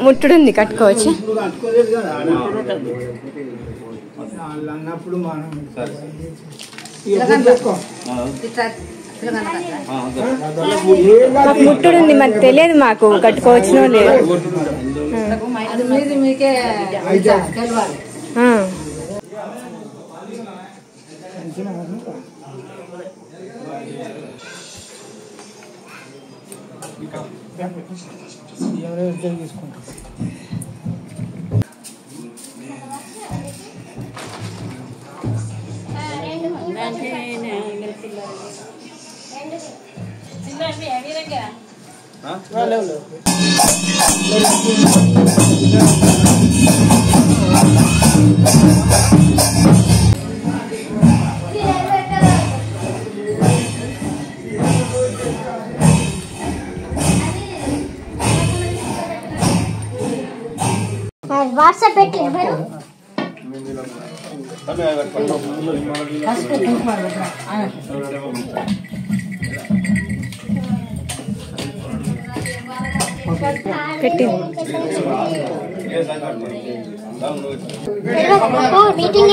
ముట్టుడుంది కట్టుకోవచ్చు. ముట్టుడుంది మరి తెలియదు మాకు కట్టుకోవచ్చునో లేదు. వాట్సాప్ పెట్టి పెట్టి మీటింగ్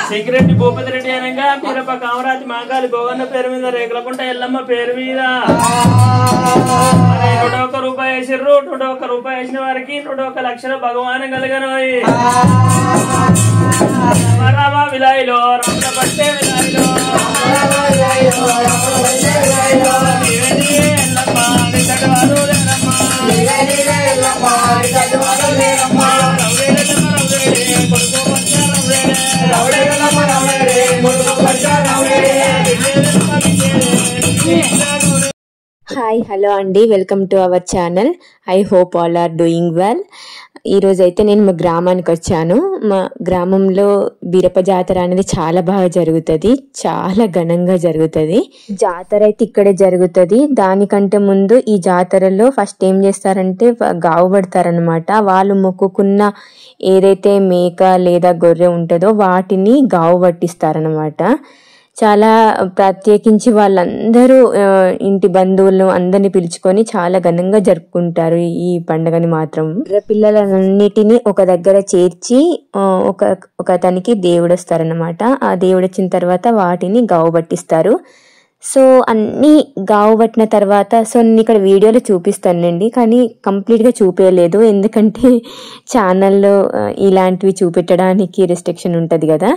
సీక్రెట్ భూపతి రెడ్డి అనగా పీరప్ప కామరాజు మాగాలి గోగన్న పేరు మీద రేకులకుంట ఎల్లమ్మ పేరు మీద 1 రూపాయి వేసిర్రు. 1 రూపాయి వేసిన వారికి 1 లక్షల భగవాన్ కలగనోయి రామ విలాయిలో రమణ పట్టే విలాయిలో హాయ్ హలో అండి, welcome to our channel. I hope all are doing well. ఈరోజు అయితే నేను మా గ్రామానికి వచ్చాను. మా గ్రామంలో బీరప్ప జాతర అనేది చాలా బాగా జరుగుతుంది, చాలా ఘనంగా జరుగుతుంది. జాతర అయితే ఇక్కడే జరుగుతుంది. దానికంటే ముందు ఈ జాతరలో ఫస్ట్ ఏం చేస్తారంటే గావు పడతారనమాట. వాళ్ళు మొక్కుకున్న ఏదైతే మేక లేదా గొర్రె ఉంటుందో వాటిని గావు పట్టిస్తారనమాట. చాలా ప్రత్యేకించి వాళ్ళందరూ ఇంటి బంధువులను అందరినీ పిలుచుకొని చాలా ఘనంగా జరుపుకుంటారు ఈ పండుగని మాత్రం. పిల్లలన్నిటినీ ఒక దగ్గర చేర్చి ఒక అతనికి దేవుడు వస్తారనమాట. ఆ దేవుడు వచ్చిన తర్వాత వాటిని గావు పట్టిస్తారు. సో అన్ని గావు పట్టిన తర్వాత నేను ఇక్కడ వీడియోలో చూపిస్తానండి, కానీ కంప్లీట్గా చూపించలేదు, ఎందుకంటే ఛానల్లో ఇలాంటివి చూపెట్టడానికి రెస్ట్రిక్షన్ ఉంటుంది కదా.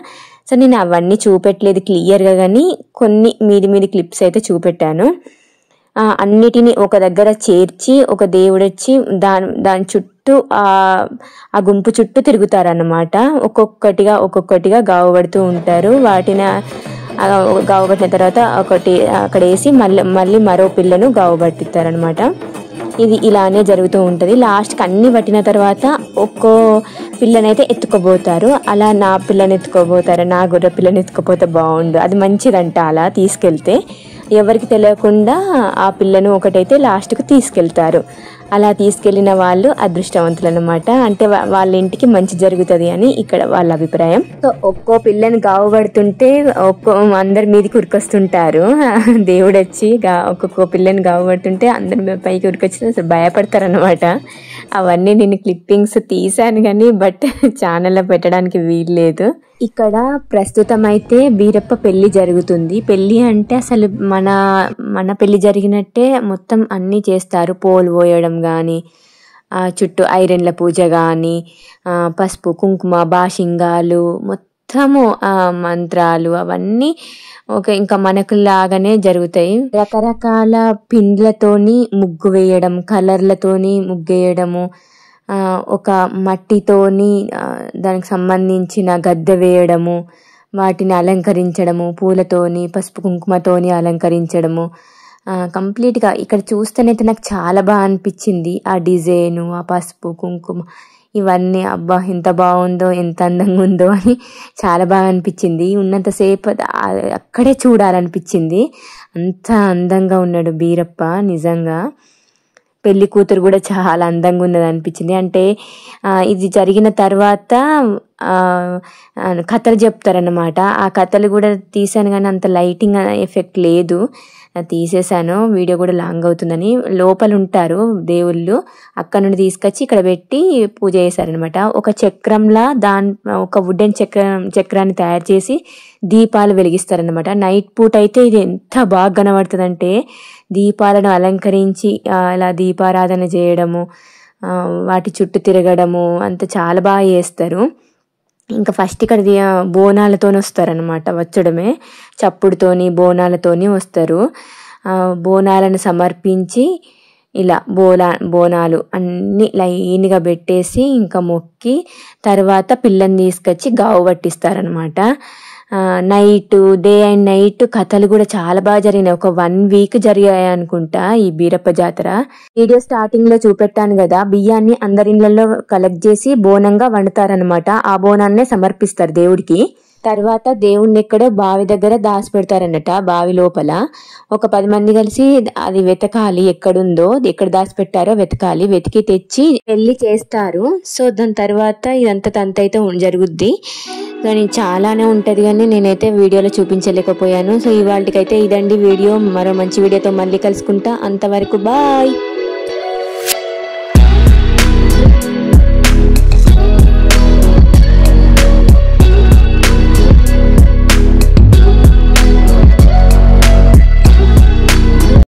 సో నేను అవన్నీ చూపెట్టలేదు క్లియర్గా, కానీ కొన్ని మీది క్లిప్స్ అయితే చూపెట్టాను. అన్నిటినీ ఒక దగ్గర చేర్చి ఒక దేవుడు వచ్చి దాని చుట్టూ ఆ గుంపు చుట్టూ తిరుగుతారన్నమాట. ఒక్కొక్కటిగా గావు పడుతూ ఉంటారు. వాటిని గావు పట్టిన తర్వాత ఒకటి అక్కడ వేసి మళ్ళీ మరో పిల్లను గావు పట్టిస్తారనమాట. ఇది ఇలానే జరుగుతూ ఉంటుంది. లాస్ట్కి అన్ని పట్టిన తర్వాత ఒక్కో పిల్లనైతే ఎత్తుకోబోతారు. అలా నా పిల్లని ఎత్తుకోబోతారు, నా గొర్రె పిల్లని ఎత్తుకోపోతే బాగుండు, అది మంచిదంట. అలా తీసుకెళ్తే ఎవరికి తెలియకుండా ఆ పిల్లను ఒకటైతే లాస్ట్కు తీసుకెళ్తారు. అలా తీసుకెళ్లిన వాళ్ళు అదృష్టవంతులు అనమాట. అంటే వాళ్ళ ఇంటికి మంచి జరుగుతుంది అని ఇక్కడ వాళ్ళ అభిప్రాయం. సో ఒక్కో పిల్లని గావు పడుతుంటే అందరి మీదకి ఉరికొస్తుంటారు. దేవుడు వచ్చి ఒక్కొక్క పిల్లని గావు పడుతుంటే అందరి పైకి ఉరికొచ్చి అసలు భయపడతారనమాట. అవన్నీ నేను క్లిప్పింగ్స్ తీసాను కానీ ఛానల్లో పెట్టడానికి వీల్లేదు. ఇక్కడ ప్రస్తుతం అయితే బీరప్ప పెళ్లి జరుగుతుంది. పెళ్లి అంటే అసలు మన పెళ్లి జరిగినట్టే మొత్తం అన్నీ చేస్తారు. పోలు పోయడం కానీ, చుట్టూ ఐరన్ల పూజ కానీ, పసుపు కుంకుమ బాషింగాలు, మొత్తం మొత్తము ఆ మంత్రాలు అవన్నీ ఇంకా మనకు లాగానే జరుగుతాయి. రకరకాల పిండ్లతోని ముగ్గు వేయడం, కలర్లతోని ముగ్గేయడము, ఒక మట్టితోని దానికి సంబంధించిన గద్దె వేయడము, వాటిని అలంకరించడము, పూలతోని పసుపు కుంకుమతోని అలంకరించడము. కంప్లీట్గా ఇక్కడ చూస్తేనైతే నాకు చాలా బాగా అనిపించింది. ఆ డిజైను, ఆ పసుపు కుంకుమ ఇవన్నీ అబ్బా ఎంత బాగుందో, ఎంత అందంగా ఉందో అని చాలా బాగా అనిపించింది. ఉన్నంతసేపు అక్కడే చూడాలనిపించింది. అంత అందంగా ఉన్నాడు బీరప్ప. నిజంగా పెళ్లి కూతురు కూడా చాలా అందంగా ఉన్నది అనిపించింది. అంటే ఇది జరిగిన తర్వాత కథలు చెప్తారన్నమాట. ఆ కథలు కూడా తీసాను కానీ అంత లైటింగ్ ఎఫెక్ట్ లేదు, తీసేసాను. వీడియో కూడా లాంగ్ అవుతుందని. లోపల ఉంటారు దేవుళ్ళు, అక్కడ నుండి తీసుకొచ్చి ఇక్కడ పెట్టి పూజ చేశారనమాట. ఒక చక్రంలా ఒక వుడెన్ చక్రాన్ని తయారు చేసి దీపాలు వెలిగిస్తారనమాట. నైట్ పూట అయితే ఇది ఎంత బాగా కనబడుతుందంటే దీపాలను అలంకరించి ఇలా దీపారాధన చేయడము, వాటి చుట్టూ తిరగడము అంత చాలా బాగా చేస్తారు. ఇంకా ఫస్ట్ ఇక్కడ బోనాలతోని వస్తారనమాట. వచ్చడమే చప్పుడుతోని బోనాలతోని వస్తారు. బోనాలను సమర్పించి ఇలా బోనాలు అన్నీ లైన్గా పెట్టేసి ఇంకా మొక్కి తర్వాత పిల్లని తీసుకొచ్చి గావు పట్టిస్తారనమాట. డే అండ్ నైట్ కథలు కూడా చాలా బాగా జరిగినాయి. ఒక 1 వీక్ జరిగాయి అనుకుంటా ఈ బీరప్ప జాతర. వీడియో స్టార్టింగ్ లో చూపెట్టాను కదా, బియ్యాన్ని అందరి ఇళ్లలో కలెక్ట్ చేసి బోనంగా వండుతారనమాట. ఆ బోనాన్నే సమర్పిస్తారు దేవుడికి. తర్వాత దేవుణ్ణి ఎక్కడో బావి దగ్గర దాచి పెడతారన్నట. బావి లోపల ఒక 10 మంది కలిసి అది వెతకాలి, ఎక్కడుందో ఎక్కడ దాచి పెట్టారో వెతకాలి. వెతికి తెచ్చి పెళ్లి చేస్తారు. సో దాని తర్వాత ఇదంతా తంతైతే జరుగుద్ది. కానీ చాలానే ఉంటది కానీ నేనైతే వీడియోలో చూపించలేకపోయాను. సో ఇవాళకైతే ఇదండి వీడియో. మరో మంచి వీడియోతో మళ్ళీ కలుసుకుంటా. అంతవరకు బాయ్.